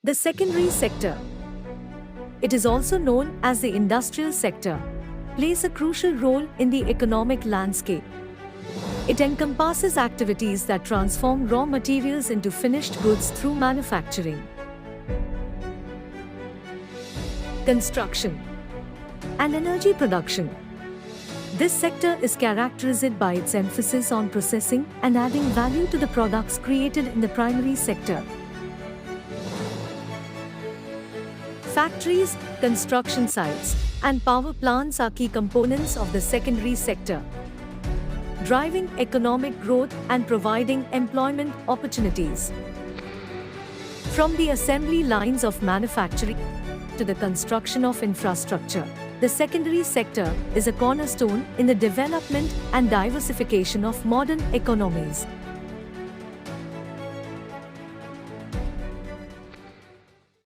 The secondary sector, it is also known as the industrial sector, plays a crucial role in the economic landscape. It encompasses activities that transform raw materials into finished goods through manufacturing, construction, and energy production. This sector is characterized by its emphasis on processing and adding value to the products created in the primary sector. Factories, construction sites, and power plants are key components of the secondary sector, driving economic growth and providing employment opportunities. From the assembly lines of manufacturing to the construction of infrastructure, the secondary sector is a cornerstone in the development and diversification of modern economies.